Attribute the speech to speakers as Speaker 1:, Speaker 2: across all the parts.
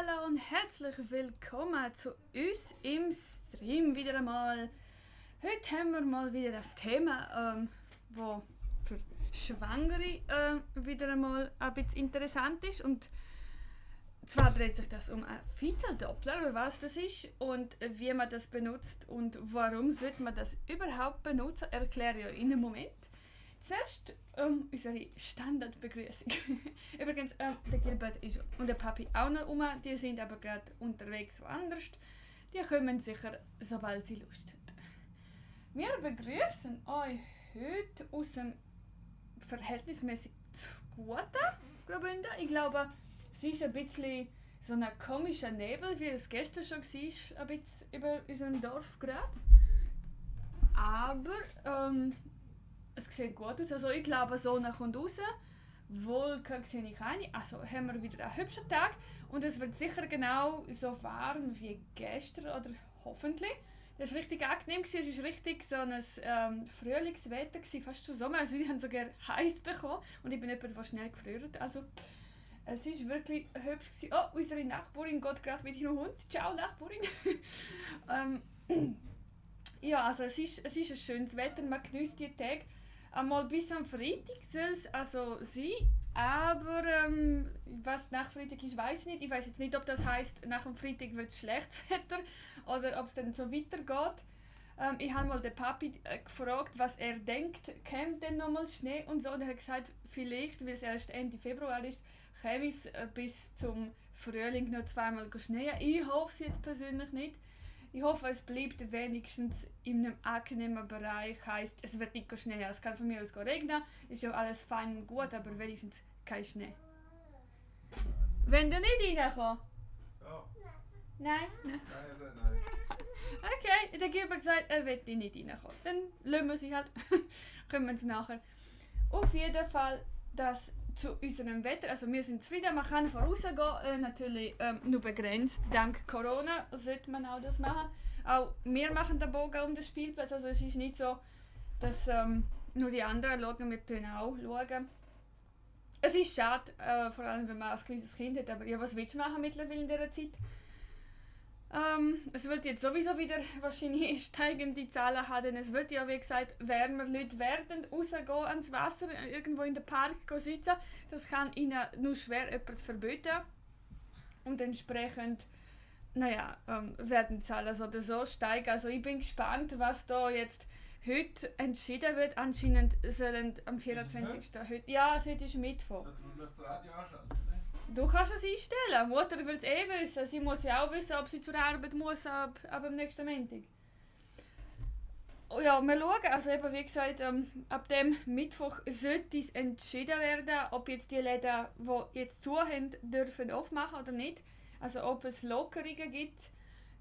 Speaker 1: Hallo und herzlich willkommen zu uns im Stream wieder einmal. Heute haben wir mal wieder das Thema, wo für Schwangere wieder einmal ein bisschen interessant ist. Und zwar dreht sich das um einen Fetal-Doppler, was das ist und wie man das benutzt und warum sollte man das überhaupt benutzen, erkläre ich euch in einem Moment. Zuerst unsere Standardbegrüßung. Übrigens, der Gilbert ist und der Papi auch noch rum, die sind aber gerade unterwegs woanders. Die kommen sicher, sobald sie Lust haben. Wir begrüßen euch heute aus dem verhältnismäßig guten Graubünden. Ich glaube, es ist ein bisschen so ein komischer Nebel, wie es gestern schon war, ein bisschen über unserem Dorf gerade. Aber es sieht gut aus, also ich glaube, die Sonne kommt raus. Wolken sehe ich keine. Also haben wir wieder einen hübschen Tag und es wird sicher genau so warm wie gestern oder hoffentlich. Das war richtig angenehm, es war richtig so ein Frühlingswetter, fast schon Sommer. Also ich habe sogar heiß bekommen und ich bin jemand, der schnell gefriert. Also es war wirklich hübsch. Oh, unsere Nachbarin geht gerade mit ihrem Hund. Ciao Nachbarin. Ja, also es ist ein schönes Wetter, man genießt die Tage. Einmal bis am Freitag soll es also sein, aber was nach Freitag ist, weiß ich nicht. Ich weiß jetzt nicht, ob das heisst, nach dem Freitag wird es schlechtes Wetter oder ob es dann so weitergeht. Ich habe mal den Papi gefragt, was er denkt, käme denn nochmal Schnee und so. Und er hat gesagt, vielleicht, weil es erst Ende Februar ist, käme es bis zum Frühling noch zweimal schneien. Ich hoffe es jetzt persönlich nicht. Ich hoffe, es bleibt wenigstens in einem angenehmen Bereich. Heisst, es wird nicht schneien. Es kann von mir aus regnen, ist ja alles fein und gut, aber wenigstens kein Schnee. Wenn du nicht reinkommst?
Speaker 2: Ja.
Speaker 1: Nein?
Speaker 2: Nein, er sagt nein.
Speaker 1: Okay, der Gilbert sagt, er will nicht reinkommen. Dann lassen wir sie halt. Können wir es nachher. Auf jeden Fall, das zu unserem Wetter, also wir sind zufrieden, man kann vorausgehen, natürlich nur begrenzt, dank Corona sollte man auch das machen. Auch wir machen den Bogen um den Spielplatz, also es ist nicht so, dass nur die anderen schauen, wir können auch schauen. Es ist schade, vor allem wenn man ein kleines Kind hat, aber ja, was willst du machen mittlerweile in dieser Zeit? Es wird jetzt sowieso wieder wahrscheinlich steigende Zahlen haben, denn es wird ja wie gesagt wärmer. Leute werden rausgehen ans Wasser, irgendwo in den Park sitzen. Das kann ihnen nur schwer jemand verbieten. Und entsprechend werden die Zahlen so oder so steigen. Also ich bin gespannt, was da jetzt heute entschieden wird. Anscheinend sollen am 24. Heute, ja, heute ist Mittwoch.
Speaker 2: Sollte man das Radio anschalten? Ne?
Speaker 1: Du kannst es einstellen. Mutter will es wissen. Sie muss ja auch wissen, ob sie zur Arbeit muss ab dem nächsten Montag. Oh ja, wir schauen. Also eben, wie gesagt, ab dem Mittwoch sollte es entschieden werden, ob jetzt die Läden, die jetzt zu haben, dürfen aufmachen oder nicht. Also ob es Lockerungen gibt.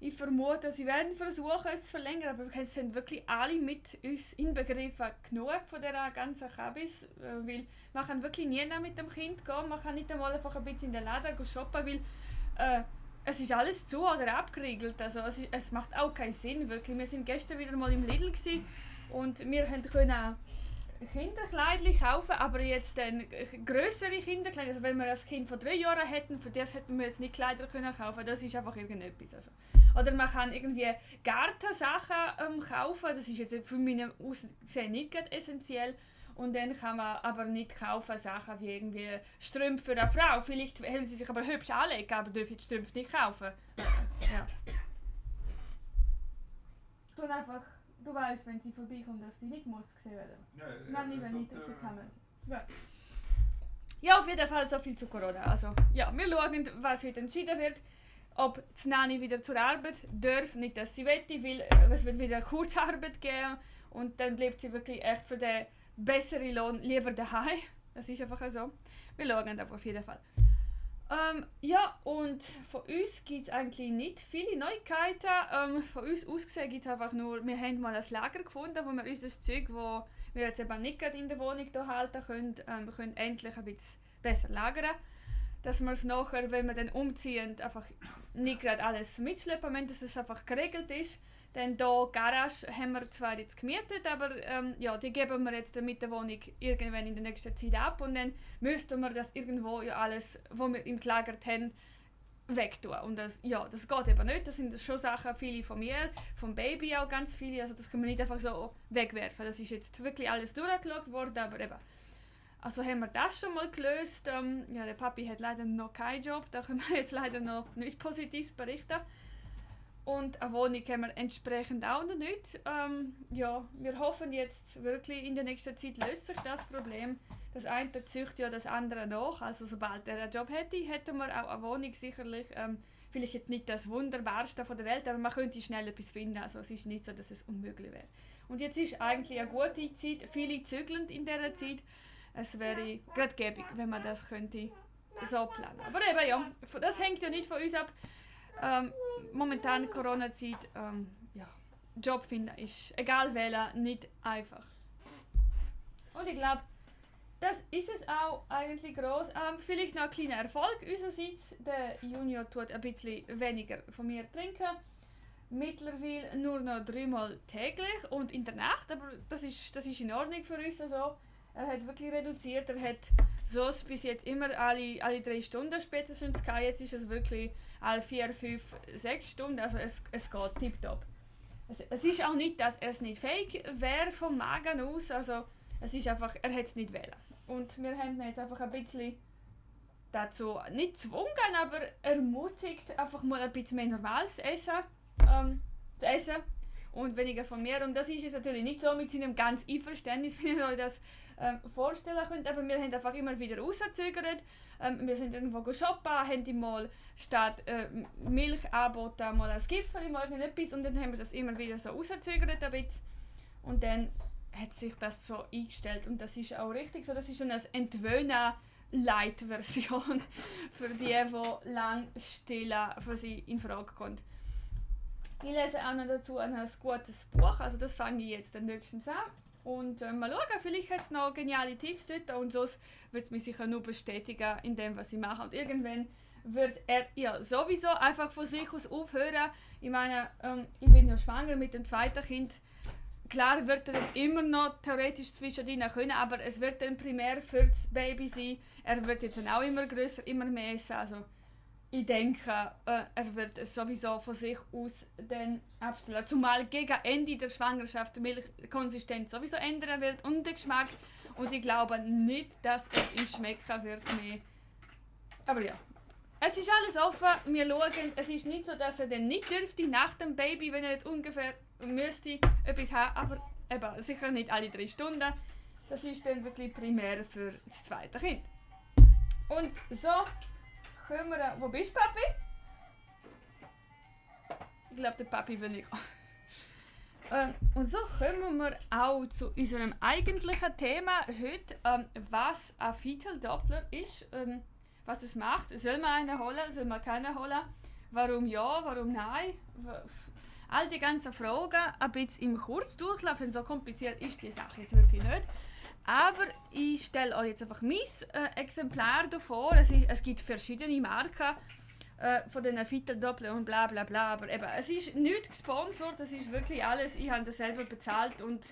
Speaker 1: Ich vermute, sie werden versuchen, es zu verlängern, aber es sind wirklich alle mit uns inbegriffen genug von dieser ganzen Kabis, weil man kann wirklich nie mit dem Kind gehen, man kann nicht einmal einfach ein bisschen in den Laden shoppen, weil es ist alles zu oder abgeriegelt, also es macht auch keinen Sinn, wirklich. Wir sind gestern wieder mal im Lidl und wir können Kinderkleidchen kaufen, aber jetzt dann grössere Kinderkleider, also wenn wir ein Kind von 3 Jahren hätten, für das hätten wir jetzt nicht Kleider können kaufen, das ist einfach irgendetwas. Also. Oder man kann irgendwie Gartensachen kaufen, das ist jetzt für mein Aussehen nicht essentiell. Und dann kann man aber nicht kaufen Sachen wie irgendwie Strümpfe für eine Frau. Vielleicht wollen sie sich aber hübsch anlegen, aber dürfen die Strümpfe nicht kaufen. Ja. Und einfach, du weißt, wenn sie vorbeikommt, dass sie nicht muss gesehen werden. Nein, lieber nicht auf der Kamera. Ja. Ja, auf jeden Fall so viel zu Corona. Also, ja, wir schauen, was heute entschieden wird. Ob die Nani wieder zur Arbeit darf, nicht dass sie wette, weil es wird wieder Kurzarbeit geben und dann bleibt sie wirklich echt für den besseren Lohn lieber daheim. Das ist einfach so. Wir schauen aber auf jeden Fall. Ja, und von uns gibt es eigentlich nicht viele Neuigkeiten. Von uns aus gesehen gibt es einfach nur, wir haben mal ein Lager gefunden, wo wir unser Zeug, das wir jetzt eben nicht gerade in der Wohnung hier halten können, können endlich ein bisschen besser lagern. Dass wir es nachher, wenn wir dann umziehen, einfach nicht gerade alles mitschleppen müssen, dass es einfach geregelt ist. Denn hier Garage haben wir zwar jetzt gemietet, aber ja, die geben wir jetzt mit der Wohnung irgendwann in der nächsten Zeit ab und dann müssten wir das irgendwo ja alles, was wir im gelagert haben, wegtun. Und das geht eben nicht. Das sind schon Sachen, viele von mir, vom Baby auch ganz viele. Also das können wir nicht einfach so wegwerfen. Das ist jetzt wirklich alles durchgeschaut worden, aber eben. Also haben wir das schon mal gelöst. Der Papi hat leider noch keinen Job, da können wir jetzt leider noch nichts Positives berichten. Und eine Wohnung haben wir entsprechend auch noch nicht. Wir hoffen jetzt wirklich, in der nächsten Zeit löst sich das Problem. Das eine züchtet ja das andere nach. Also sobald er einen Job hätte, hätten wir auch eine Wohnung sicherlich. Vielleicht jetzt nicht das Wunderbarste von der Welt, aber man könnte schnell etwas finden. Also es ist nicht so, dass es unmöglich wäre. Und jetzt ist eigentlich eine gute Zeit. Viele zügeln in dieser Zeit. Es wäre gerade gäbig, wenn man das könnte so planen. Aber eben ja, das hängt ja nicht von uns ab. Momentan Corona-Zeit, Job finden ist, egal welcher, nicht einfach. Und ich glaube, das ist es auch eigentlich gross. Vielleicht noch ein kleiner Erfolg unsererseits. Der Junior tut ein bisschen weniger von mir trinken. Mittlerweile nur noch 3 Mal täglich und in der Nacht, aber das ist in Ordnung für uns. Also, er hat wirklich reduziert, er hat so bis jetzt immer alle 3 Stunden spätestens gehabt. Jetzt ist es wirklich alle 4, 5, 6 Stunden, also es geht tipptopp. Es ist auch nicht, dass er es nicht fähig wäre vom Magen aus, also es ist einfach, er hat es nicht wählen. Und wir haben ihn jetzt einfach ein bisschen dazu, nicht gezwungen, aber ermutigt, einfach mal ein bisschen mehr normales Essen zu essen und weniger von mir. Und das ist jetzt natürlich nicht so mit seinem ganz Einverständnis, wie ihr euch das vorstellen könnt, aber wir haben einfach immer wieder rausgezögert. Wir sind irgendwo shoppen, haben ihm mal statt Milch angeboten, mal ein Gipfel, mal irgendetwas und dann haben wir das immer wieder so rausgezögert ein bisschen. Und dann hat sich das so eingestellt und das ist auch richtig so. Das ist eine Entwöhnen-Light-Version für die lang stillen für sie in Frage kommt. Ich lese auch noch dazu ein gutes Buch, also das fange ich jetzt dann nächstens an. Und mal schauen, vielleicht hat es noch geniale Tipps dort und sonst wird es mich sicher nur bestätigen in dem, was ich mache. Und irgendwann wird er ja sowieso einfach von sich aus aufhören. Ich meine, ich bin ja schwanger mit dem zweiten Kind. Klar wird er dann immer noch theoretisch zwischendrin können, aber es wird dann primär für das Baby sein. Er wird jetzt dann auch immer grösser, immer mehr essen. Also ich denke, er wird es sowieso von sich aus dann abstellen. Zumal gegen Ende der Schwangerschaft die Milchkonsistenz sowieso ändern wird und den Geschmack. Und ich glaube nicht, dass es ihm schmecken wird mehr. Aber ja, es ist alles offen. Wir schauen, es ist nicht so, dass er dann nicht dürfte nach dem Baby, wenn er jetzt ungefähr müsste etwas haben. Aber eben, sicher nicht alle 3 Stunden. Das ist dann wirklich primär für das zweite Kind. Und so können wir... Wo bist du, Papi? Ich glaube, der Papi will nicht. Und so kommen wir auch zu unserem eigentlichen Thema heute, was ein Fetal Doppler ist, was es macht. Soll man einen holen, soll man keinen holen? Warum ja, warum nein? All die ganzen Fragen ein bisschen im Kurzdurchlauf, denn so kompliziert ist die Sache jetzt wirklich nicht. Aber ich stelle euch jetzt einfach mein Exemplar vor. Es gibt verschiedene Marken von diesen Fetal Doppler und bla bla bla. Aber eben, es ist nicht gesponsert, das ist wirklich alles. Ich habe das selber bezahlt und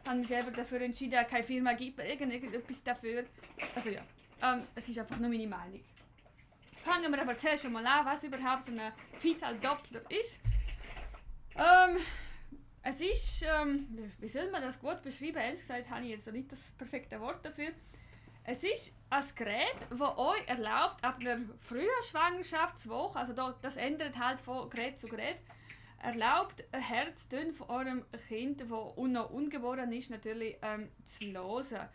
Speaker 1: habe mich selber dafür entschieden, keine Firma gibt mir irgendetwas dafür. Also ja, es ist einfach nur meine Meinung. Fangen wir aber zuerst mal an, was überhaupt so ein Fetal Doppler ist. Es ist, wie soll man das gut beschreiben? Ehrlich gesagt habe ich jetzt noch nicht das perfekte Wort dafür. Es ist ein Gerät, das euch erlaubt, ab einer frühen Schwangerschaftswoche, also das ändert halt von Gerät zu Gerät, erlaubt ein Herztöne von eurem Kind, das noch ungeboren ist, natürlich zu hören.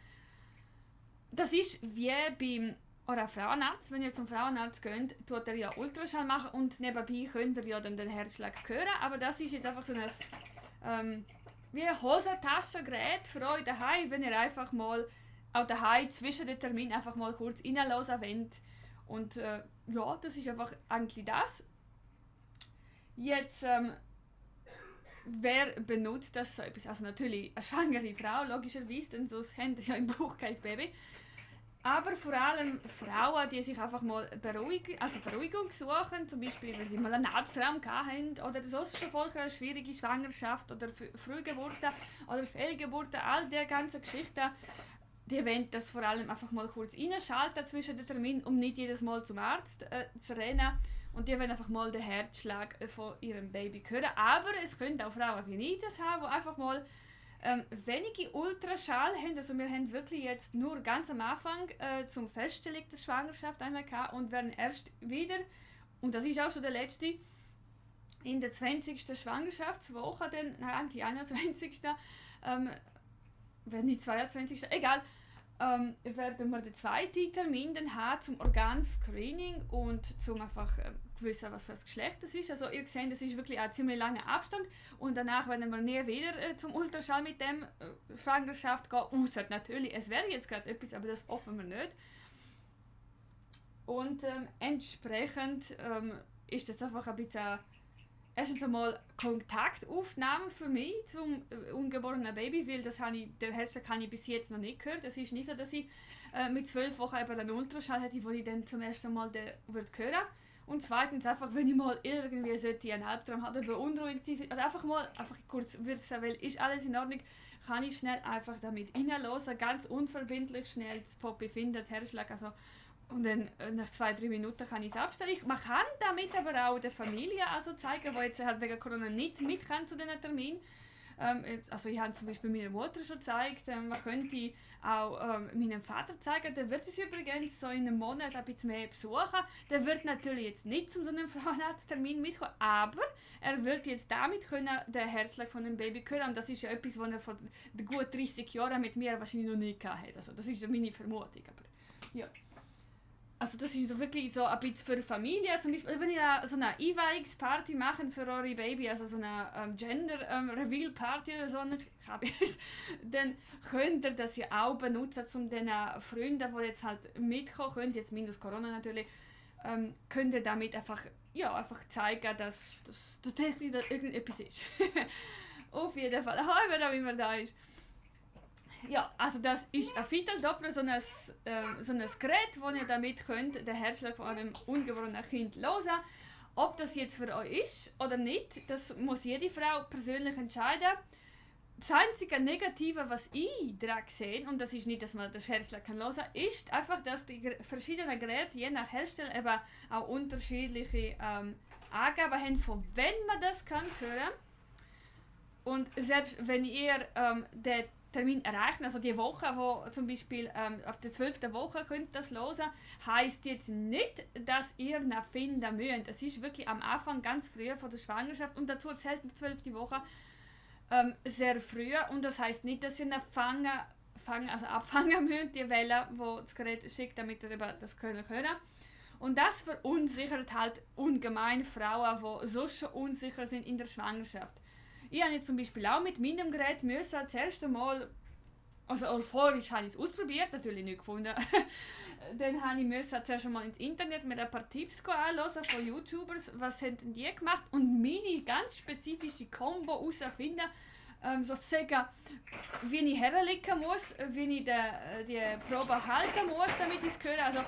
Speaker 1: Das ist wie beim Frauenarzt. Wenn ihr zum Frauenarzt geht, tut er ja Ultraschall machen und nebenbei könnt ihr ja dann den Herzschlag hören. Aber das ist jetzt einfach so ein wie ein Hosentaschengerät für euch daheim, wenn ihr einfach mal auch daheim zwischen den Terminen einfach mal kurz reinhören wollt. Und ja, das ist einfach eigentlich das. Jetzt, wer benutzt das so etwas? Also natürlich eine schwangere Frau, logischerweise, denn sonst habt ihr ja im Bauch kein Baby. Aber vor allem Frauen, die sich einfach mal Beruhigung suchen, zum Beispiel, wenn sie mal einen Albtraum hatten oder sonst schon voll eine schwierige Schwangerschaft oder Frühgeburten oder Fehlgeburten, all diese ganzen Geschichten, die wollen das vor allem einfach mal kurz reinschalten zwischen den Terminen, um nicht jedes Mal zum Arzt zu rennen. Und die wollen einfach mal den Herzschlag von ihrem Baby hören. Aber es können auch Frauen wie ich das haben, die einfach mal wenige Ultraschall haben. Also wir haben wirklich jetzt nur ganz am Anfang zum Feststellung der Schwangerschaft einmal gehabt und werden erst wieder, und das ist auch schon der letzte, in der 20. Schwangerschaftswoche, dann, nein, eigentlich 21. Wenn nicht 22. Egal, werden wir den zweiten Termin dann haben zum Organscreening und zum einfach wissen, was für ein Geschlecht das ist. Also ihr seht, das ist wirklich ein ziemlich langer Abstand und danach werden wir nie wieder zum Ultraschall mit dem Schwangerschaft gehen, außer natürlich, es wäre jetzt gerade etwas, aber das hoffen wir nicht. Und entsprechend ist das einfach ein bisschen erstens einmal Kontaktaufnahme für mich zum ungeborenen Baby, weil den Herzschlag habe ich bis jetzt noch nicht gehört. Es ist nicht so, dass ich mit 12 Wochen eben einen Ultraschall hätte, wo ich dann zum ersten Mal den würde hören. Und zweitens einfach, wenn ich mal irgendwie einen Albtraum habe oder beunruhigt sein, also einfach kurz wissen, weil ist alles in Ordnung, kann ich schnell einfach damit reinhören, ganz unverbindlich schnell das Poppy finden, das Herzschlag, also und dann nach 2-3 Minuten kann ich es abstellen. Man kann damit aber auch der Familie also zeigen, die jetzt halt wegen Corona nicht mit kann zu diesen Termin. Also ich habe zum Beispiel meiner Mutter schon gezeigt, man könnte auch meinem Vater zeigen, der wird es übrigens so in einem Monat ein bisschen mehr besuchen. Der wird natürlich jetzt nicht zu so einem Frauenarzttermin mitkommen, aber er wird jetzt damit können den Herzschlag von dem Baby hören. Und das ist ja etwas, was er vor gut 30 Jahren mit mir wahrscheinlich noch nicht hatte. Also das ist meine Vermutung. Aber, ja. Also das ist so wirklich so ein bisschen für Familie, zum Beispiel, wenn ihr so eine Einweihungsparty machen für eure Baby, also so eine Gender-Reveal-Party oder so, dann könnt ihr das ja auch benutzen, um den Freunden, die jetzt halt mitkommen können, jetzt minus Corona natürlich, könnt ihr damit einfach zeigen, dass tatsächlich da irgendetwas ist. Auf jeden Fall, wer auch immer da ist. Ja, also das ist ein Fetal-Doppler, so ein Gerät, wo ihr damit könnt, den Herzschlag von eurem ungeborenen Kind hören. Ob das jetzt für euch ist oder nicht, das muss jede Frau persönlich entscheiden. Das einzige Negative, was ich daran sehe, und das ist nicht, dass man das Herzschlag hören kann, ist einfach, dass die verschiedenen Geräte je nach Hersteller eben auch unterschiedliche Angaben haben, von wann man das kann hören. Und selbst wenn ihr den Termin erreichen, also die Woche, wo zum Beispiel ab der 12. Woche könnt das hören, heisst jetzt nicht, dass ihr noch finden müsst. Es ist wirklich am Anfang ganz früh von der Schwangerschaft und dazu zählt die 12. Woche sehr früh und das heisst nicht, dass ihr noch abfangen müsst, die Welle, wo das Gerät schickt, damit ihr eben das können. Und das verunsichert halt ungemein Frauen, die so schon unsicher sind in der Schwangerschaft. Ich habe jetzt zum Beispiel auch mit meinem Gerät das erste Mal, also euphorisch habe ich es ausprobiert, natürlich nicht gefunden. Dann habe ich zuerst einmal ins Internet mir ein paar Tipps anhören von YouTubers, was haben denn die gemacht und meine ganz spezifische Combo herausfinden, sozusagen, wie ich herlegen muss, wie ich die Probe halten muss, damit ich es höre, also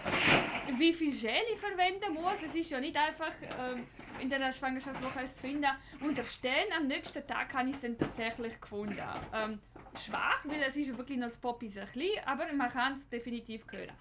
Speaker 1: wie viel Gel ich verwenden muss. Es ist ja nicht einfach in der Schwangerschaftswoche es zu finden. Und am nächsten Tag habe ich es dann tatsächlich gefunden. Schwach, weil es ist wirklich noch das Poppy sehr klein, aber man kann es definitiv hören.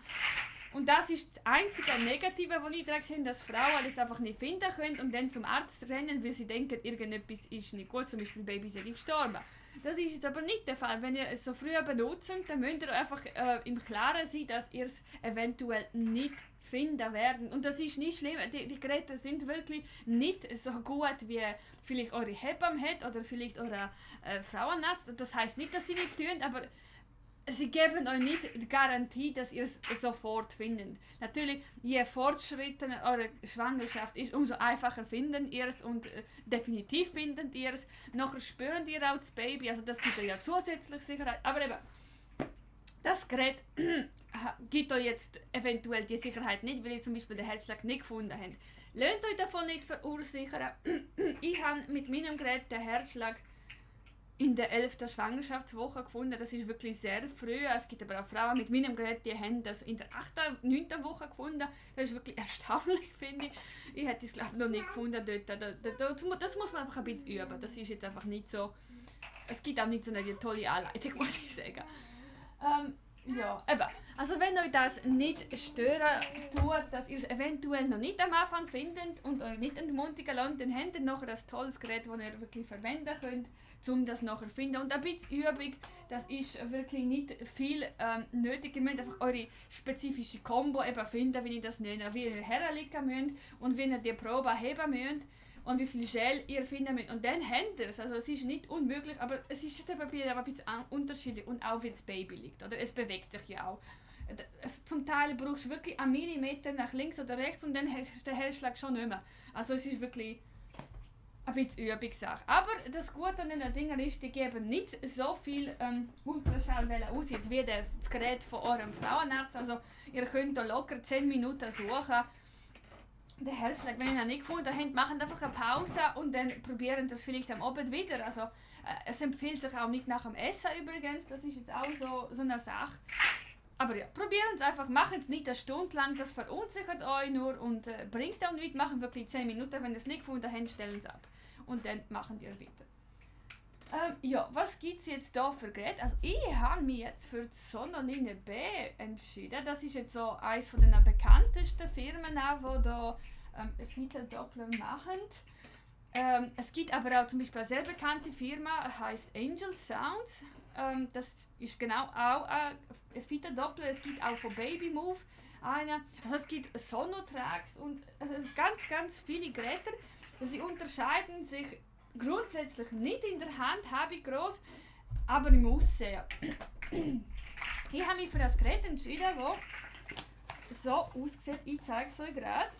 Speaker 1: Und das ist das einzige Negative, was ich daran sehe, dass Frauen das einfach nicht finden können und dann zum Arzt rennen, weil sie denken, irgendetwas ist nicht gut, zum Beispiel Baby sind gestorben. Das ist jetzt aber nicht der Fall. Wenn ihr es so früh benutzt, dann müsst ihr einfach im Klaren sein, dass ihr es eventuell nicht finden werden. Und das ist nicht schlimm, die Geräte sind wirklich nicht so gut, wie vielleicht eure Hebamme hat oder vielleicht euer Frauenarzt. Das heisst nicht, dass sie nicht tun, aber sie geben euch nicht die Garantie, dass ihr es sofort findet. Natürlich, je fortschrittener eure Schwangerschaft ist, umso einfacher finden ihr es und definitiv findet ihr es. Nachher spüren ihr auch das Baby, also das gibt euch ja zusätzlich Sicherheit. Aber eben, das Gerät gibt euch jetzt eventuell die Sicherheit nicht, weil ihr zum Beispiel den Herzschlag nicht gefunden habt. Lasst euch davon nicht verunsichern. Ich habe mit meinem Gerät den Herzschlag in der 11. Schwangerschaftswoche gefunden. Das ist wirklich sehr früh. Es gibt aber auch Frauen mit meinem Gerät, die haben das in der 8., 9. Woche gefunden. Das ist wirklich erstaunlich, finde ich. Ich hätte es, glaube ich, noch nicht gefunden dort. Das muss man einfach ein bisschen üben. Das ist jetzt einfach nicht so... Es gibt auch nicht so eine tolle Anleitung, muss ich sagen. Ja, eben. Also wenn euch das nicht stören tut, dass ihr es eventuell noch nicht am Anfang findet und euch nicht entmutigen lasst, dann habt ihr nachher ein tolles Gerät, das ihr wirklich verwenden könnt, um das nachher zu finden. Und ein bisschen Übung, das ist wirklich nicht viel nötig. Ihr müsst einfach eure spezifische Combo eben finden, wie ich das nenne, wie ihr herlegen müsst und wie ihr die Probe heben müsst und wie viel Gel ihr finden müsst. Und dann habt ihr es. Also es ist nicht unmöglich, aber es ist bei jedem ein bisschen unterschiedlich und auch wie das Baby liegt. Oder? Es bewegt sich ja auch. Zum Teil brauchst du wirklich einen Millimeter nach links oder rechts und dann hast du den Herzschlag schon nicht mehr. Also es ist wirklich ein bisschen Übungssache. Aber das Gute an den Dingen ist, die geben nicht so viel Ultraschallwellen aus, jetzt wie das Gerät von eurem Frauenarzt. Also ihr könnt da locker 10 Minuten suchen. Der Herzschlag, wenn ihr ihn nicht gefunden habt, macht einfach eine Pause und dann probieren das vielleicht am Abend wieder. Also es empfiehlt sich auch nicht nach dem Essen übrigens, das ist jetzt auch so eine Sache. Aber ja, probieren es einfach, machen es nicht eine Stunde lang, das verunsichert euch nur und bringt auch nichts. Machen wirklich 10 Minuten, wenn ihr es nicht gefunden habt, stellen es ab. Und dann machen wir weiter. Ja, was gibt es jetzt da für Geräte? Also ich habe mich jetzt für die Sonoline B entschieden. Das ist jetzt so eines von den bekanntesten Firmen, die da Fetal Doppler machen. Es gibt aber auch zum Beispiel eine sehr bekannte Firma, heißt Angel Sounds. Das ist genau auch ein Fetal Doppler. Es gibt auch von Baby Move eine. Also es gibt Sonotracks und ganz viele Geräte. Sie unterscheiden sich grundsätzlich nicht in der Handhabung groß, aber im Aussehen. Ich habe mich für das Gerät entschieden, das so aussieht. Ich zeige es euch gerade.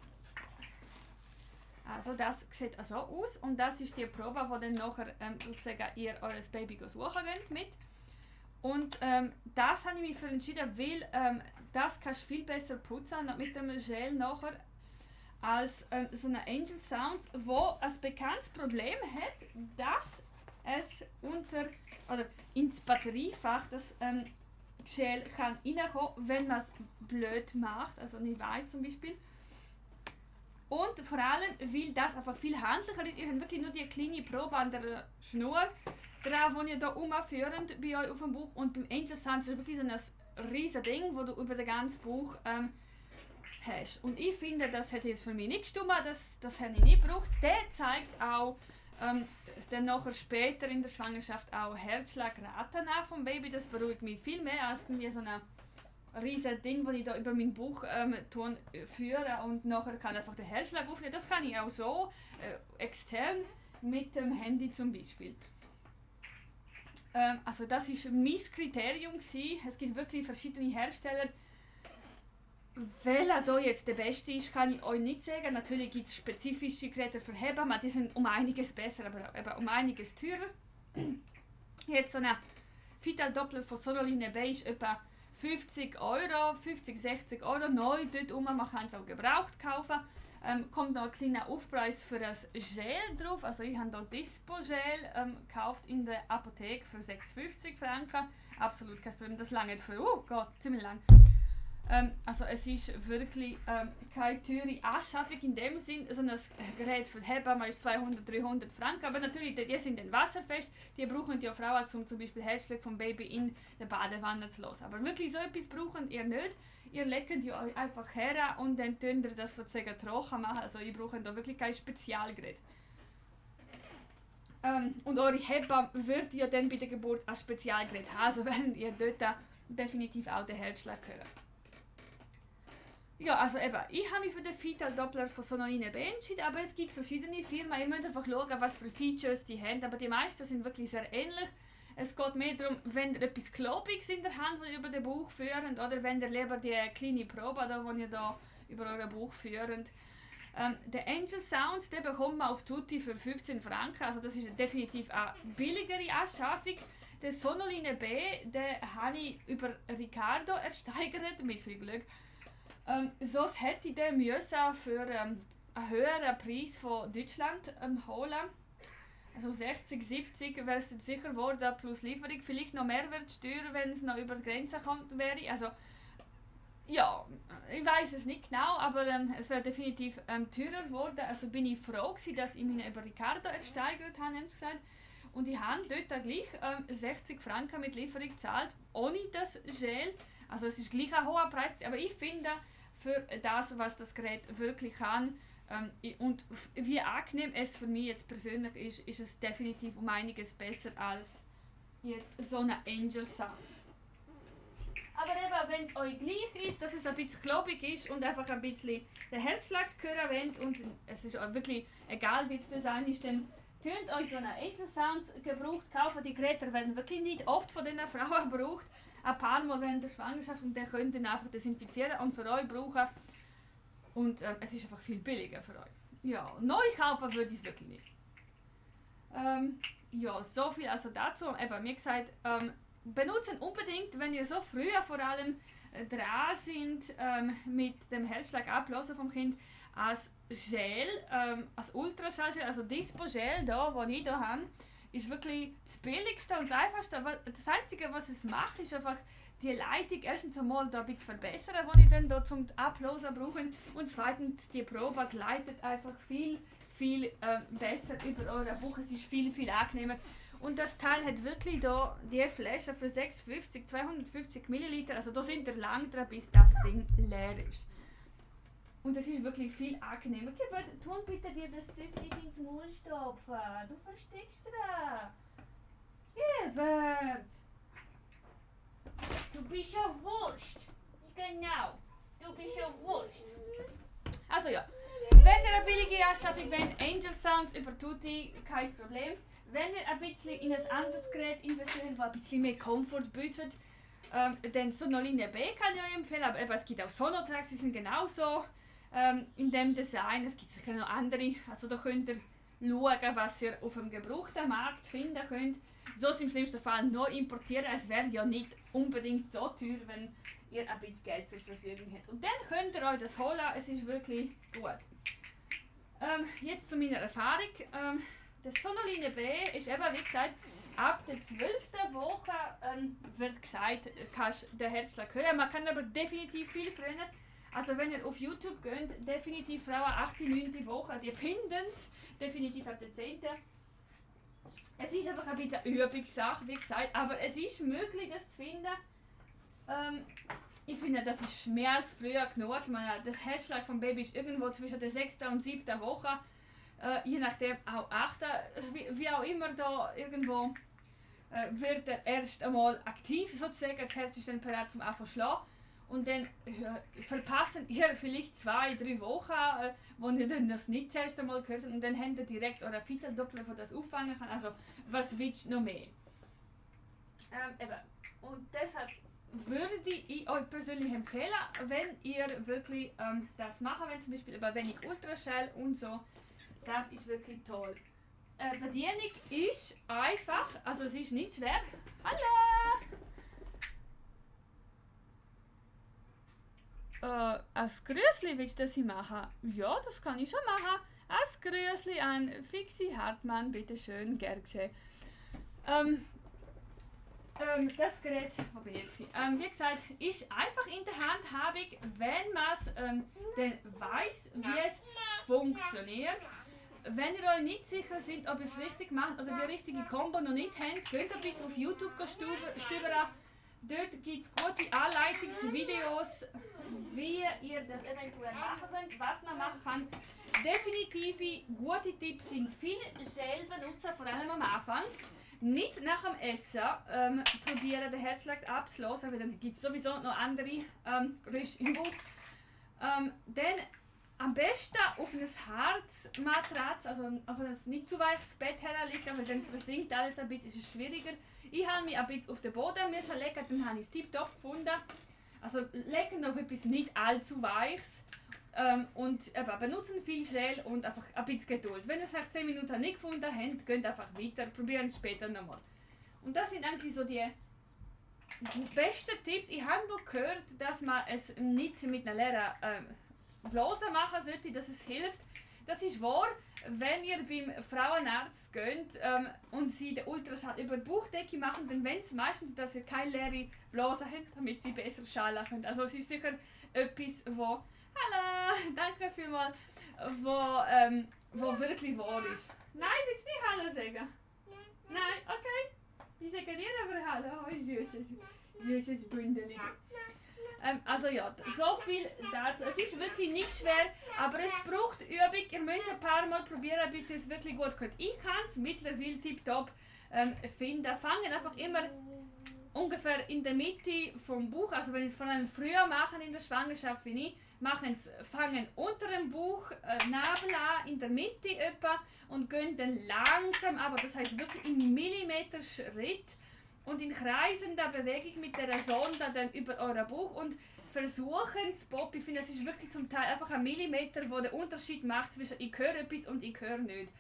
Speaker 1: Also das sieht so aus und das ist die Probe, die dann nachher sozusagen ihr eures Baby suchen könnt mit. Und das habe ich mich für entschieden, weil das kannst du viel besser putzen mit dem Gel nachher als so eine Angel Sounds, wo ein bekanntes Problem hat, dass es ins Batteriefach das Gel kann reinkommen, wenn man es blöd macht, also nicht weiss zum Beispiel. Und vor allem, weil das einfach viel handlicher ist, ihr habt wirklich nur die kleine Probe an der Schnur drauf, die ihr hier umführt bei euch auf dem Bauch. Und beim Angel Sounds ist wirklich so ein riesiges Ding, das du über den ganzen Bauch hast. Und ich finde, das hat jetzt für mich nicht gestimmt, das habe ich nicht gebraucht. Der zeigt auch dann nachher später in der Schwangerschaft auch Herzschlagraten an vom Baby. Das beruhigt mich viel mehr als mir so ein riesiges Ding, das ich da über meinen Bauch führe und nachher kann einfach den Herzschlag aufnehmen. Das kann ich auch so extern mit dem Handy zum Beispiel. Also das war mein Kriterium gewesen. Es gibt wirklich verschiedene Hersteller. Welcher hier jetzt der beste ist, kann ich euch nicht sagen. Natürlich gibt es spezifische Geräte für Hebammen, die sind um einiges besser, aber eben um einiges teurer. Jetzt so ein Fetal Doppler von Sonoline B ist etwa 50 €, 50-60 € neu dort rum. Man kann es auch gebraucht kaufen. Kommt noch ein kleiner Aufpreis für das Gel drauf. Also ich habe hier Dispo-Gel gekauft in der Apotheke für 6,50 Franken. Absolut kein Problem, das lange für, Gott, ziemlich lang. Also es ist wirklich keine teure Anschaffung in dem Sinn. So ein Gerät für die Hebamme ist 200-300 Franken, aber natürlich, die sind dann wasserfest. Die brauchen die Frauen, um zum Beispiel Herzschläge vom Baby in der Badewanne zu lassen. Aber wirklich so etwas braucht ihr nicht. Ihr legt ja euch einfach her und dann könnt ihr das sozusagen trocken machen. Also ihr braucht da wirklich kein Spezialgerät. Und eure Hebamme wird ja dann bei der Geburt ein Spezialgerät haben, also wenn ihr dort definitiv auch den Herzschlag hören. Ja, also eben, ich habe mich für den Fetal Doppler von Sonoline B entschieden, aber es gibt verschiedene Firmen, ihr müsst einfach schauen, was für Features die haben, aber die meisten sind wirklich sehr ähnlich. Es geht mehr darum, wenn ihr etwas Klobiges in der Hand, das ihr über den Bauch führt, oder wenn ihr lieber die kleine Probe, die ihr da über euren Bauch führt. Der Angel Sounds, den bekommt man auf Tutti für 15 Franken, also das ist definitiv eine billigere Anschaffung. Den Sonoline B, den habe ich über Ricardo ersteigert, mit viel Glück. Sonst hätte ich den müssen für einen höheren Preis von Deutschland holen. Also 60, 70 wäre es sicher geworden, plus Lieferung. Vielleicht noch Mehrwertsteuer, wenn es noch über die Grenze kommt, wäre. Also, ja, ich weiß es nicht genau, aber es wäre definitiv teurer geworden. Also bin ich froh gewesen, dass ich mich über Ricardo ersteigert habe, gesagt. Und ich habe dort auch gleich 60 Franken mit Lieferung gezahlt, ohne das Gel. Also es ist gleich ein hoher Preis, aber ich finde, für das, was das Gerät wirklich kann und wie angenehm es für mich jetzt persönlich ist es definitiv um einiges besser als jetzt so eine Angel Sounds. Aber eben, wenn es euch gleich ist, dass es ein bisschen klobig ist und einfach ein bisschen den Herzschlag hören wollt und es ist euch wirklich egal, wie das Design ist, dann tönt euch so eine Angel Sounds gebraucht kaufen. Die Geräte werden wirklich nicht oft von diesen Frauen gebraucht. Ein paar Mal während der Schwangerschaft und dann könnt ihr einfach desinfizieren und für euch brauchen. Und es ist einfach viel billiger für euch. Ja, neu kaufen würde ich es wirklich nicht. Ja, so viel also dazu. Eben, wie gesagt, benutzen unbedingt, wenn ihr so früher vor allem dran sind mit dem Herzschlag ablösen vom Kind, als Gel, als Ultraschallgel, also Dispo-Gel, da, das ich hier habe, ist wirklich das billigste und das einfachste. Das Einzige, was es macht, ist einfach die Leitung erstens einmal da ein bisschen verbessern, die ich dann da zum Ablosen brauche. Und zweitens, die Probe gleitet einfach viel besser über eure Buche. Es ist viel angenehmer. Und das Teil hat wirklich da die Flasche für 650, 250 Milliliter. Also da sind wir lang dran, bis das Ding leer ist. Und es ist wirklich viel angenehmer. Okay, tun bitte dir das Zeug nicht ins Maul stopfen. Du versteckst dran. Gebert! Du bist ja wurscht. Genau. Du bist ja wurscht. Also ja. Wenn ihr eine billige Anschaffung wollt, Angel Sounds über Tutti, kein Problem. Wenn ihr ein bisschen in ein anderes Gerät investiert, das ein bisschen mehr Komfort bietet, dann Sonoline B kann ich euch empfehlen. Aber eben, es gibt auch Sonotracks, die sind genauso in dem Design. Es gibt sicher noch andere. Also da könnt ihr schauen, was ihr auf dem gebrauchten Markt finden könnt. So im schlimmsten Fall noch importieren. Es wäre ja nicht unbedingt so teuer, wenn ihr ein bisschen Geld zur Verfügung habt. Und dann könnt ihr euch das holen. Es ist wirklich gut. Jetzt zu meiner Erfahrung. Das Sonoline B ist eben, wie gesagt, ab der 12. Woche wird gesagt, kannst du den Herzschlag hören. Man kann aber definitiv viel früher. Also wenn ihr auf YouTube geht, definitiv Frauen 8. 9. Woche, die finden es definitiv ab der 10. Es ist einfach ein bisschen eine Übungssache, wie gesagt, aber es ist möglich, das zu finden. Ich finde, das ist mehr als früher genug. Ich meine, der Herzschlag vom Baby ist irgendwo zwischen der 6. und 7. Woche. Je nachdem auch 8. Wie auch immer da irgendwo wird er erst einmal aktiv, sozusagen. Das Herz ist dann bereit zum Anfang schlagen. Und dann verpassen ihr vielleicht 2-3 Wochen, wo ihr dann das nicht zuerst einmal gehört habt und dann habt ihr direkt euren Fetal-Doppler, der das auffangen kann. Also, was willst du noch mehr? Eben. Und deshalb würde ich euch persönlich empfehlen, wenn ihr wirklich das machen wollt, zum Beispiel über wenig Ultraschall und so. Das ist wirklich toll. Bedienung ist einfach, also es ist nicht schwer. Hallo! Als Grüßli willst du das hier machen? Ja, das kann ich schon machen. Als Grüßli an Fixi Hartmann, bitteschön, gern geschehen. Das Gerät, wo bin ich jetzt? Wie gesagt, ist einfach in der Handhabung, wenn man es dann weiß, wie es funktioniert. Wenn ihr euch nicht sicher seid, ob ihr es richtig macht oder die richtige Kombo noch nicht habt, geht ein bisschen auf YouTube stöbern. Dort gibt es gute Anleitungsvideos, wie ihr das eventuell machen könnt, was man machen kann. Definitive gute Tipps sind viel Gel benutzen, vor allem am Anfang. Nicht nach dem Essen probieren, den Herzschlag abzulassen, weil dann gibt es sowieso noch andere Geräusche im Bauch. Dann am besten auf ein Harzmatratz, also auf ein nicht zu weiches Bett herlegen, weil dann versinkt alles ein bisschen, ist es schwieriger. Ich habe mich ein bisschen auf den Boden legen, dann habe ich es tiptop gefunden. Also legen auf etwas nicht allzu weiches und benutzen viel Gel und einfach ein bisschen Geduld. Wenn ihr es nach 10 Minuten nicht gefunden habt, geht einfach weiter, probieren es später nochmal. Und das sind eigentlich so die besten Tipps. Ich habe noch gehört, dass man es nicht mit einer leeren Blase machen sollte, dass es hilft. Das ist wahr, wenn ihr beim Frauenarzt geht und sie den Ultraschall über die Bauchdecke machen, dann wollen sie meistens, dass ihr keine leere Blase habt, damit sie besser schallen können. Also es ist sicher etwas, wo hallo, danke vielmals, wo wirklich wahr ist. Nein, willst du nicht Hallo sagen? Nein, okay. Ich sage dir aber hallo, süßes Bündeli. Also ja, so viel dazu. Es ist wirklich nicht schwer, aber es braucht Übung. Ihr müsst ein paar Mal probieren, bis ihr es wirklich gut könnt. Ich kann es mittlerweile tiptop finden. Fangen einfach immer ungefähr in der Mitte vom Bauch, also wenn ich es vor allem früher machen in der Schwangerschaft wie ich, fangen unter dem Bauch, Nabel an, in der Mitte etwa und gehen dann langsam, aber das heißt wirklich im Millimeter-Schritt und in kreisender Bewegung mit der Sonde dann über euren Bauch und versuchen es, Bob, ich finde, es ist wirklich zum Teil einfach ein Millimeter, wo der Unterschied macht zwischen ich höre etwas und ich höre nicht.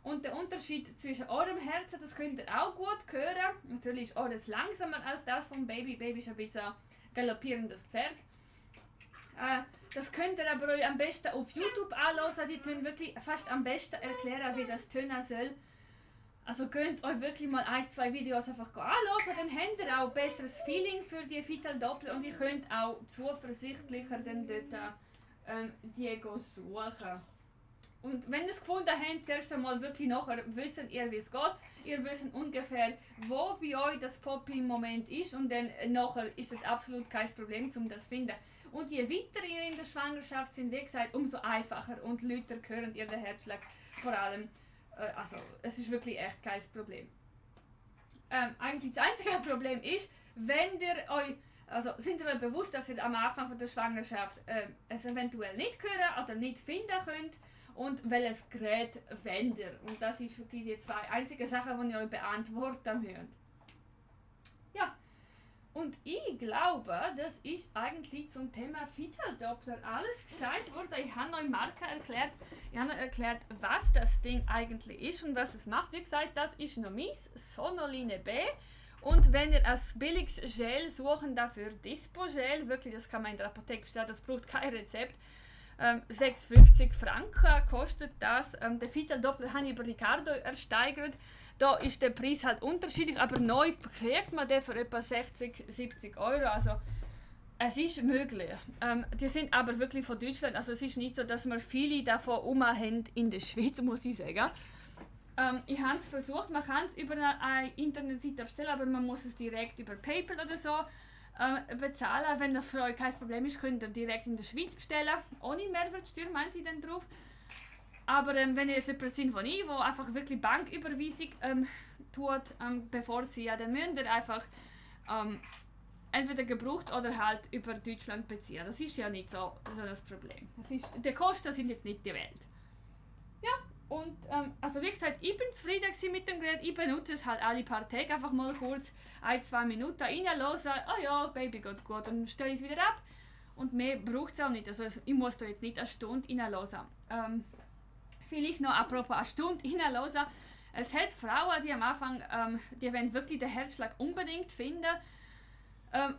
Speaker 1: Und der Unterschied zwischen eurem Herzen, das könnt ihr auch gut hören. Natürlich ist eures langsamer als das vom Baby. Baby ist ein bisschen ein galoppierendes Pferd. Das könnt ihr aber euch am besten auf YouTube anhören. Die tun wirklich fast am besten erklären, wie das tönen soll. Also könnt euch wirklich mal 1-2 Videos einfach anschauen, dann habt ihr auch ein besseres Feeling für die Fetal Doppler und ihr könnt auch zuversichtlicher dann dort die suchen. Und wenn ihr es gefunden habt, zuerst einmal wirklich nachher wissen ihr, wie es geht. Ihr wisst ungefähr, wo bei euch das Poppy im Moment ist und dann nachher ist es absolut kein Problem, um das zu finden. Und je weiter ihr in der Schwangerschaft sind, wie gesagt, umso einfacher und lauter hören ihr den Herzschlag. Vor allem, also es ist wirklich echt kein Problem. Eigentlich das einzige Problem ist, wenn ihr euch, also sind ihr euch bewusst, dass ihr am Anfang von der Schwangerschaft es eventuell nicht hören oder nicht finden könnt und welches Gerät wendet ihr. Und das ist wirklich die zwei einzigen Sachen, die ihr euch beantworten müsst. Ja, und ich glaube, das ist eigentlich zum Thema Fetal Doppler alles gesagt worden. Ich habe euch Marke erklärt, ich habe euch erklärt, was das Ding eigentlich ist und was es macht. Wie gesagt, das ist noch meins, Sonoline B. Und wenn ihr ein billiges Gel suchen dafür Dispo-Gel, wirklich, das kann man in der Apotheke bestellen, das braucht kein Rezept. 6,50 Franken kostet das. Der Fetal Doppler habe ich über Ricardo ersteigert. Da ist der Preis halt unterschiedlich, aber neu kriegt man den für etwa 60-70 Euro. Also es ist möglich. Die sind aber wirklich von Deutschland. Also es ist nicht so, dass wir viele davon haben in der Schweiz, muss ich sagen. Ich habe es versucht, man kann es über eine Internetseite bestellen, aber man muss es direkt über PayPal oder so bezahlen. Wenn das für euch kein Problem ist, könnt ihr direkt in der Schweiz bestellen. Ohne Mehrwertsteuer meint ihr dann drauf. Aber wenn ihr jetzt jemand sind von ich, der einfach wirklich Banküberweisung bevorziehen, dann müsst ihr einfach entweder gebraucht oder halt über Deutschland beziehen. Das ist ja nicht so das Problem. Die Kosten sind jetzt nicht die Welt. Ja, und also wie gesagt, ich bin zufrieden mit dem Gerät. Ich benutze es halt alle paar Tage, einfach mal kurz 1-2 Minuten reinhören. Oh ja, Baby geht's gut, und stelle es wieder ab. Und mehr braucht es auch nicht. Also ich muss da jetzt nicht eine Stunde reinhören. Vielleicht noch apropos eine Stunde reinhören. Es hat Frauen, die am Anfang, die wollen wirklich den Herzschlag unbedingt finden.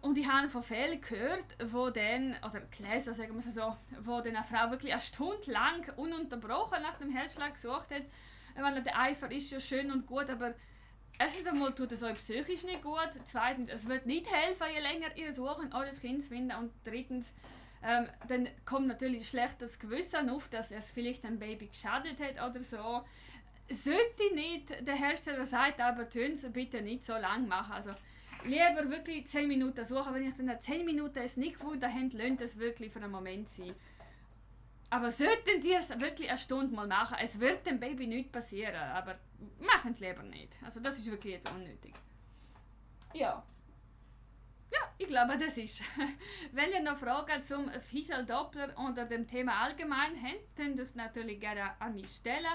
Speaker 1: Und ich habe von Fällen gehört, wo dann, oder gelesen, sagen wir es so, wo dann eine Frau wirklich eine Stunde lang ununterbrochen nach dem Herzschlag gesucht hat. Ich meine, der Eifer ist ja schön und gut, aber erstens einmal tut es euch psychisch nicht gut. Zweitens, es wird nicht helfen, je länger ihr suchen, eures Kind zu finden. Und drittens, dann kommt natürlich schlechtes Gewissen auf, dass es vielleicht ein Baby geschadet hat oder so. Sollte nicht, der Hersteller sagt, aber tun Sie bitte nicht so lang machen. Also, lieber wirklich 10 Minuten suchen. Wenn ich dann nach 10 Minuten es nicht gefunden habe, lasst es wirklich für einen Moment sein. Aber sollten die es wirklich eine Stunde mal machen, es wird dem Baby nichts passieren, aber machen es lieber nicht. Also das ist wirklich jetzt unnötig. Ja. Ja, ich glaube, das ist. Wenn ihr noch Fragen zum Fetal Doppler oder dem Thema allgemein habt, könnt ihr das natürlich gerne an mich stellen.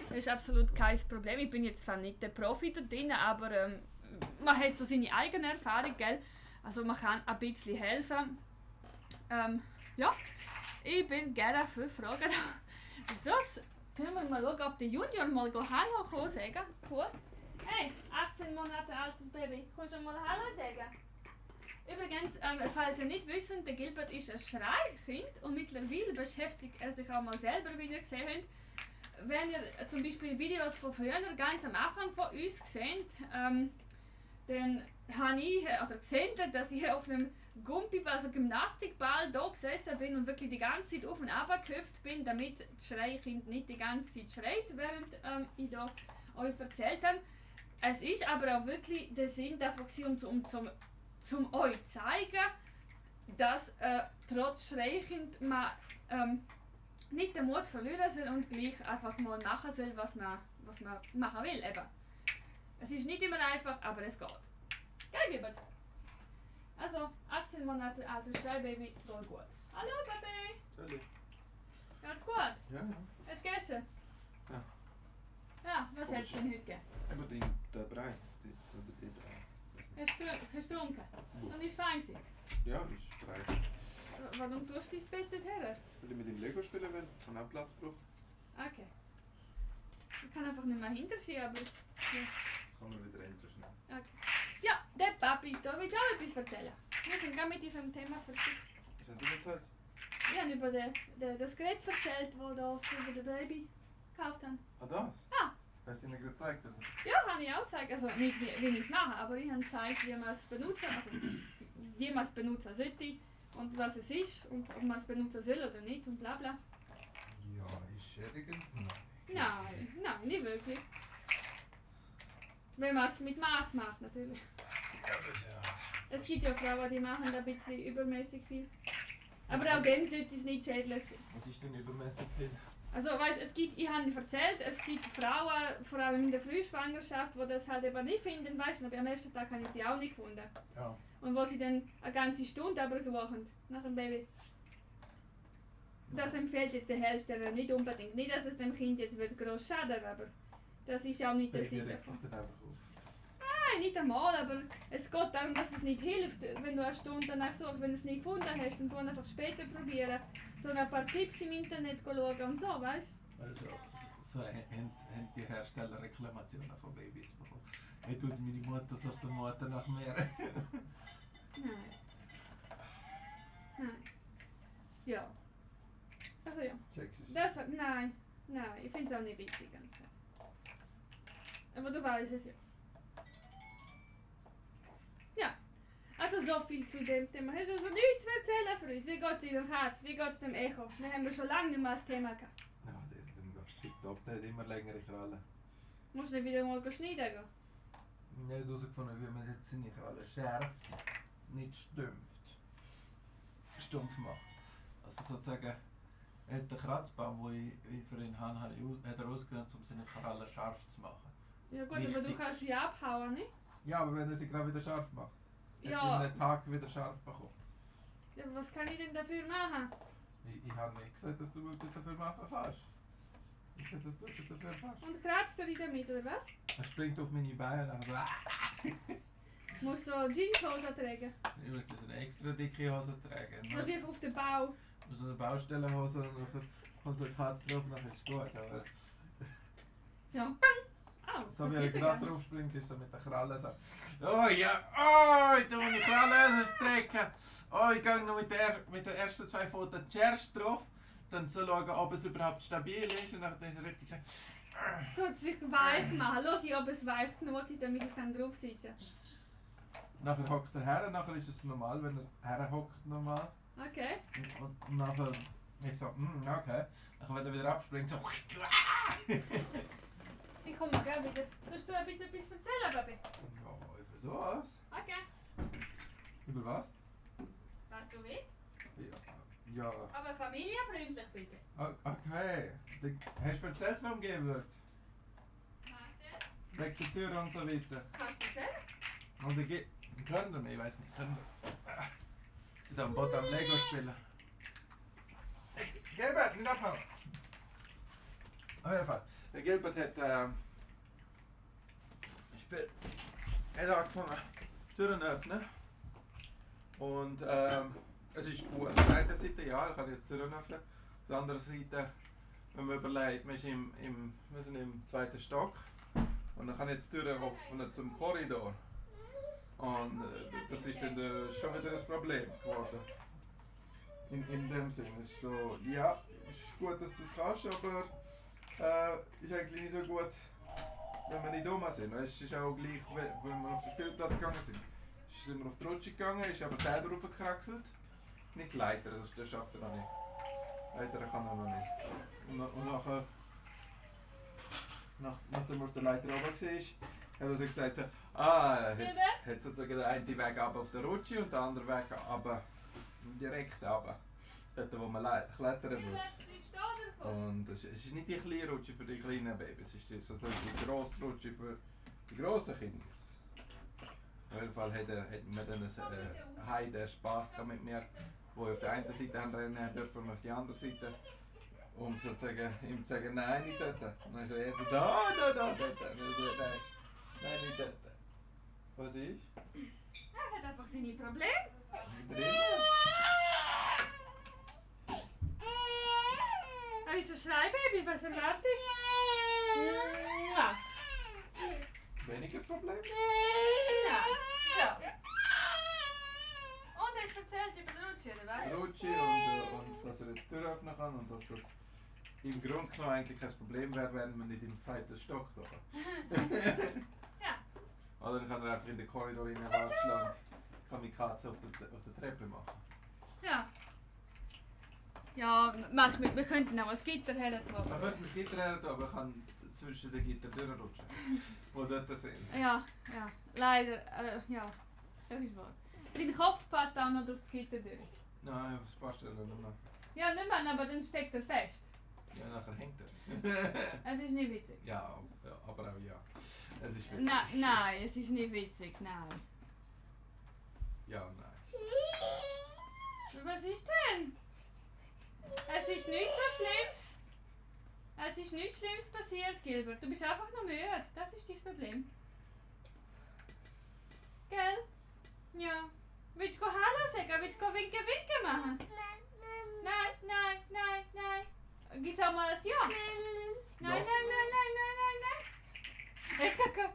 Speaker 1: Das ist absolut kein Problem. Ich bin jetzt zwar nicht der Profi da drin, aber man hat so seine eigene Erfahrung, gell? Also man kann ein bisschen helfen. Ja, ich bin gerne für Fragen da. Sonst können wir mal schauen, ob der Junior mal Hallo kann sagen. Gut. Hey, 18 Monate altes Baby, kannst du mal Hallo sagen? Übrigens, falls ihr nicht wisst, der Gilbert ist ein Schreikind und mittlerweile beschäftigt er sich auch mal selber, wie ihr gesehen habt. Wenn ihr zum Beispiel Videos von früher ganz am Anfang von uns seht, dann habe ich gesehen, dass ich auf einem Gumpiball, also Gymnastikball, da gesessen bin und wirklich die ganze Zeit auf und ab gehüpft bin, damit das Schreikind nicht die ganze Zeit schreit, während ich da euch erzählt habe. Es ist aber auch wirklich der Sinn davon gewesen, zum euch zu zeigen, dass trotz Schreikind man nicht den Mut verlieren soll und gleich einfach mal machen soll, was man machen will. Eben. Es ist nicht immer einfach, aber es geht. Gell, Gilbert? Also, 18 Monate altes Schreibaby, geht gut. Hallo, Baby!
Speaker 2: Salut.
Speaker 1: Geht's gut?
Speaker 2: Ja,
Speaker 1: Hast du gegessen?
Speaker 2: Ja.
Speaker 1: Ja, was
Speaker 2: Komisch.
Speaker 1: hättest du denn heute gegeben?
Speaker 2: aber der Brei. Die Brei.
Speaker 1: Hast du getrunken?
Speaker 2: Wo?
Speaker 1: Und ist fein gewesen?
Speaker 2: Ja, das ist Brei.
Speaker 1: Warum tust du dein Bett dort her?
Speaker 2: Weil ich mit dem Lego spielen will. Ich habe auch Platz gebraucht.
Speaker 1: Okay. Ich kann einfach nicht mehr hinterschieben, aber... Ja.
Speaker 2: Kann man wieder ändern schnell.
Speaker 1: Okay. Ja, der Papi ist da. Willst du auch etwas erzählen? Wir sind gerade mit diesem Thema versucht.
Speaker 2: Was haben du erzählt?
Speaker 1: Ich habe über das Gerät erzählt, das da über das Baby gekauft haben.
Speaker 2: Ah, das?
Speaker 1: Ja.
Speaker 2: Hast du ihnen gezeigt? Oder?
Speaker 1: Ja, habe ich auch gezeigt. Also nicht wie ich es mache, aber ich habe gezeigt, wie man es benutzen, also wie man es benutzen sollte und was es ist und ob man es benutzen soll oder nicht und bla bla.
Speaker 2: Ja, ist schädigend? Nein.
Speaker 1: Nein, nicht wirklich. Wenn man es mit Maß macht, natürlich.
Speaker 2: Ja, das ist ja.
Speaker 1: Es gibt ja Frauen, die machen da ein bisschen übermäßig viel. Aber
Speaker 2: Ja,
Speaker 1: auch dann sollte es nicht schädlich sein.
Speaker 2: Was ist denn übermäßig viel?
Speaker 1: Also weißt, ich habe erzählt, es gibt Frauen, vor allem in der Frühschwangerschaft, die das halt eben nicht finden, weißt du, aber am ersten Tag habe ich sie auch nicht gefunden.
Speaker 2: Ja.
Speaker 1: Und wo sie dann eine ganze Stunde aber suchen nach dem Baby. Das empfiehlt jetzt der Hersteller nicht unbedingt. Nicht, dass es dem Kind jetzt wird gross schaden, aber das ist auch nicht der Sinn
Speaker 2: regt
Speaker 1: davon.
Speaker 2: sich dann einfach auf.
Speaker 1: Nein, nicht einmal, aber es geht darum, dass es nicht hilft, wenn du eine Stunde danach suchst. Wenn du es nicht gefunden hast, dann tu einfach später probieren. Dann ein paar Tipps im Internet schauen und so, weißt du?
Speaker 3: Also, so haben die Hersteller Reklamationen von Babys bekommen. Hey, tut meine Mutter sucht der Mutter nach mehr.
Speaker 1: Nein. Nein. Ja. Also ja.
Speaker 2: Checkst du es?
Speaker 1: Das, nein, ich finde es auch nicht wichtig. Ganz klar. Aber du weißt es ja. Ja, also so viel zu dem Thema. Hast du also nichts zu erzählen für uns? Wie geht es deiner Katze? Wie geht es dem Echo? Wir haben schon lange nicht mehr das Thema gehabt.
Speaker 2: Ja, dem geht's tipptopp. Der hat immer längere Krallen.
Speaker 1: Musst du nicht wieder mal schneiden gehen?
Speaker 3: Ich habe herausgefunden, wie man jetzt seine Kralle schärft, nicht stumpft. Stumpf macht. Also sozusagen, er hat den Kratzbaum, den ich für ihn habe, hat er ausgenutzt, um seine Kralle scharf zu machen.
Speaker 1: Ja gut, aber du
Speaker 3: Wichtig.
Speaker 1: kannst sie abhauen, nicht?
Speaker 2: Ja, aber wenn er sie gerade wieder scharf macht. Hat
Speaker 1: Ja.
Speaker 2: sie in einem Tag wieder scharf bekommen.
Speaker 1: Ja, aber was kann ich denn dafür machen?
Speaker 2: Ich habe nicht gesagt, dass du etwas dafür machen kannst. Ich habe gesagt, dass du etwas dafür kannst.
Speaker 1: Und kratzt er dich damit, oder was?
Speaker 2: Er springt auf meine Beine und dann
Speaker 1: Musst du Jeanshose tragen?
Speaker 3: Ich muss jetzt eine extra dicke Hose tragen.
Speaker 1: So wie auf dem Bau.
Speaker 3: So eine Baustellenhose und nachher kommt so eine Katze drauf und dann ist es gut. Aber
Speaker 1: Ja, bang! Au,
Speaker 2: so wie er
Speaker 1: passiert
Speaker 2: gerade
Speaker 1: gar
Speaker 2: drauf springt, ist er mit der Kralle so.
Speaker 3: oh ja, oh, ich tue meine Kralle strecken. Oh, ich gehe noch mit den ersten 2 Pfoten zuerst drauf. Dann so schauen, ob es überhaupt stabil ist. Und dann ist es richtig gesagt.
Speaker 1: Tut sich weich machen. Schau, ob es weich genug ist, damit ich dann drauf sitze.
Speaker 2: Nachher hockt er her, nachher ist es normal, wenn er her hockt normal.
Speaker 1: Okay.
Speaker 2: Und nachher, ich so, okay.
Speaker 3: Dann wenn er wieder abspringt, so.
Speaker 1: Ich komme gleich wieder. Kannst du ein bisschen etwas erzählen, Baby?
Speaker 2: Ja, über sowas.
Speaker 1: Okay.
Speaker 2: Über was?
Speaker 1: Was du willst.
Speaker 2: Ja.
Speaker 1: Aber familienfreundlich bitte.
Speaker 2: Okay. Hast du erzählt, warum gehen wird?
Speaker 1: Was denn?
Speaker 2: Wegen der Tür und so weiter.
Speaker 1: Kannst du erzählen?
Speaker 2: Und ich gehe.
Speaker 3: Können wir? Ich weiß nicht, können wir? Ich darf am Boden am Lego spielen.
Speaker 2: Gilbert, nicht abhauen! Auf jeden Fall. Der Gilbert hat, angefangen, Türen zu öffnen. Und es ist gut. Auf der einen Seite, ja, ich kann jetzt Türen öffnen. Auf der anderen Seite, wenn man überlegt, wir sind wir sind im 2. Stock. Und dann kann ich jetzt die Türen öffnen zum Korridor. Und das ist dann schon wieder ein Problem geworden. In dem Sinne. Es ist so, ja, es ist gut, dass du das kannst, aber ist eigentlich nicht so gut, wenn wir nicht rum sind. Es ist auch gleich, wenn wir auf den Spielplatz gegangen sind. Sind wir auf die Rutsche gegangen, ist aber selber raufgekraxelt. Nicht die Leiter, das schafft er noch nicht. Leiter kann er noch nicht. Und nachher, nachdem er auf der Leiter oben war, hat er so gesagt, so,
Speaker 1: Eben.
Speaker 2: hat sozusagen der eine Weg ab auf der Rutsche und der andere Weg ab, direkt ab. Dort, wo man klettern
Speaker 1: Eben,
Speaker 2: würde.
Speaker 1: bleibst du da oder was?
Speaker 2: Und es ist nicht die kleine Rutsche für die kleinen Babys, es ist sozusagen die grosse Rutsche für die grossen Kinder. Auf jeden Fall hat man dann einen heiden Spass mit mir, wo ich auf der einen Seite haben rennen dürfen und auf die andere Seite. Um sozusagen ihm zu sagen, nein, nicht dort. Und dann sagt er, da, dort. Und dann sagt er, nein, nicht dort. Was ist?
Speaker 1: Er hat einfach seine Probleme.
Speaker 2: Drin?
Speaker 1: Er ist ein Schreibaby, was erwartest du? Ja.
Speaker 2: Weniger Probleme?
Speaker 1: Ja. Und hast du erzählt über die Rutsche, oder was?
Speaker 2: Rutsche und dass er jetzt die Tür öffnen kann und dass das im Grunde genommen eigentlich kein Problem wäre, wenn man nicht im zweiten Stock da
Speaker 1: Ja.
Speaker 2: Oder dann kann er einfach in den Korridor reinwatschen und kann die Katze auf der Treppe machen.
Speaker 1: Ja. Ja, meinst du, wir könnten auch ein Gitter her tun.
Speaker 2: Man könnte das Gitter her tun, aber man kann zwischen den Gitter durchrutschen, die dort sind.
Speaker 1: Ja, leider, ja, das ist wahr. Sein Kopf passt auch noch durch das Gitter durch.
Speaker 2: Nein, das passt ja nicht mehr.
Speaker 1: Ja, nicht mehr, aber dann steckt er fest.
Speaker 2: Ja, nachher hängt er.
Speaker 1: Es ist nicht witzig.
Speaker 2: Ja, aber auch ja. Es ist witzig.
Speaker 1: Nein, es ist nicht witzig, nein.
Speaker 2: Ja, nein.
Speaker 1: Was ist denn? Es ist nichts so Schlimmes. Es ist nichts Schlimmes passiert, Gilbert. Du bist einfach nur müde. Das ist dein Problem. Gell? Ja. Willst du Hallo sagen? Willst du Winke machen? Nein. Gibt's auch mal ein Ja? Nein. Kacke.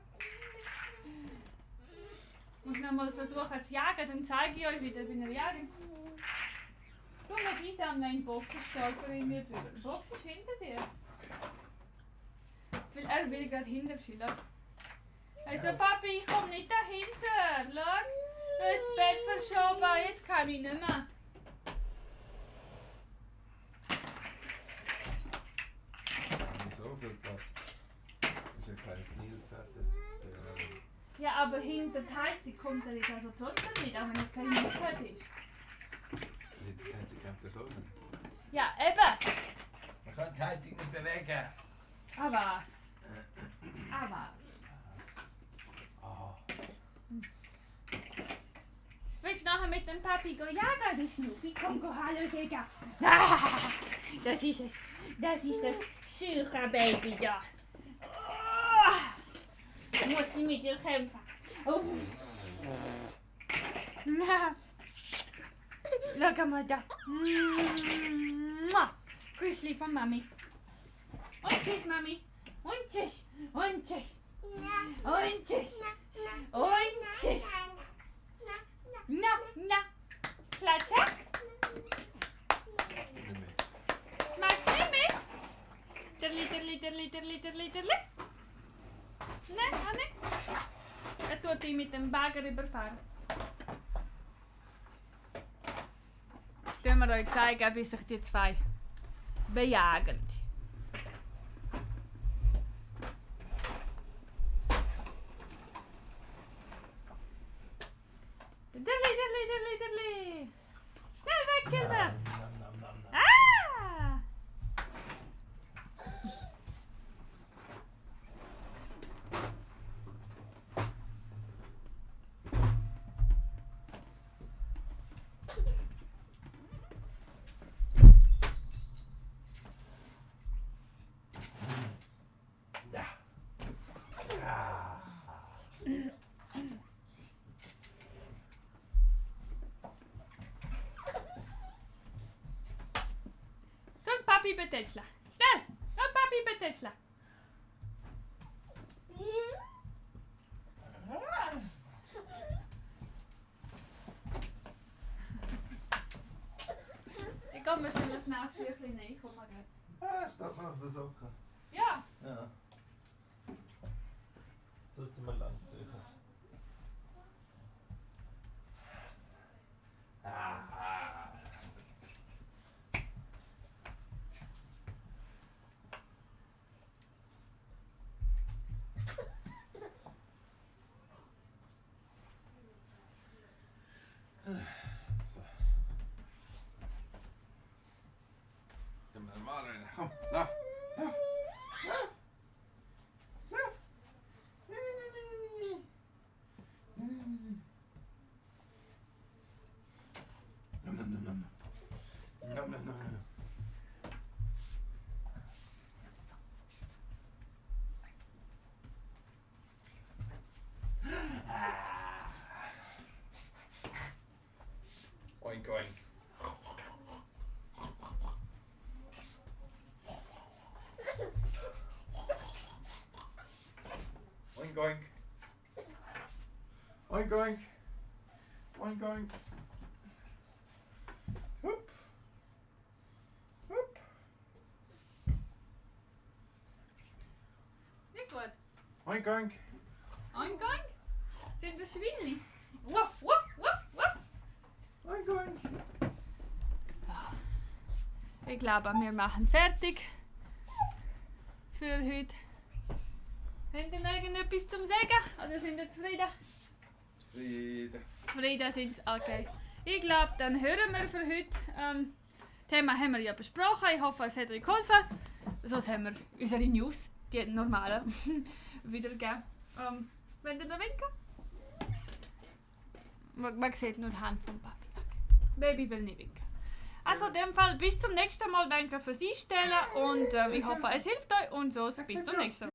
Speaker 1: Muss noch mal versuchen zu jagen, dann zeige ich euch wieder, wie ihr jagen. Du musst einsammeln in die Box, ich stolper in mir drüber. Die Box ist hinter dir. Weil er will gerade hinter schildern. Er sagt, Papi, ich komm nicht dahinter. Schau, du hast das Bett verschoben, jetzt kann ich nicht mehr.
Speaker 2: So viel Platz. Das ist ein kleines Nilpferd.
Speaker 1: Ja, aber hinter die Heizung kommt er jetzt also trotzdem nicht, auch wenn es kein Nilpferd ist.
Speaker 2: Die Heizung kommt ja so raus.
Speaker 1: Ja, eben.
Speaker 3: Man kann die Heizung nicht bewegen.
Speaker 1: Ah was? Ah was?
Speaker 3: Ah.
Speaker 1: Willst du nachher mit dem Papi gehen jagen, du Schnucki? Komm, go Hallo sagen. Ah, das ist es. Das ist das Schilcher-Baby da. Oh, muss ich mit dir kämpfen. Oh. Na. Schau mal da. Küssli von Mami. Und tschüss, Mami. Und tschüss. Und tschüss. Und tschüss. Und tschüss. Na. Klatsche. Magst du nicht mit? Derli. Nein, auch nicht. Er tut dich mit dem Bagger überfahren. Können wir euch zeigen, wie sich die zwei bejagen. Derli. Schnell weg, Kinder. Ah! Komm, Papi betätschla. Schnell! Komm, Papi betätschla. Ich komm mir schnell das Nasenlöchchen rein. Komm mal gleich.
Speaker 3: Ah, steht noch auf der Socke.
Speaker 1: Ja,
Speaker 3: Ja. Tut sie mal lang, sicher. Ah.
Speaker 2: Komm, lauf. Lauf. Lauf. Lauf. Nom, nom, nom, nom. Nom, nom, nom, nom. Oink, oink. Oink, oink. Oink, oink. Oink, oink. Hup. Hup.
Speaker 1: Nicht gut.
Speaker 2: Oink, oink.
Speaker 1: Oink, oink. Sind das Schweinli? Wuff, wuff, wuff, wuff.
Speaker 2: Oink, oink.
Speaker 1: Ich glaube, wir machen fertig für heute. Habt ihr noch irgendetwas zum Sagen? Oder sind ihr zufrieden?
Speaker 2: Friede.
Speaker 1: Zufrieden sind sie, okay. Ich glaube, dann hören wir für heute. Das Thema haben wir ja besprochen. Ich hoffe, es hat euch geholfen. Sonst haben wir unsere News, die normalen, wiedergegeben. Wenn ihr noch winken? Man sieht nur die Hand vom Papi. Baby will nicht winken. Also in dem Fall bis zum nächsten Mal. Danke fürs Einstellen und ich hoffe, es hilft euch und so bis zum nächsten Mal.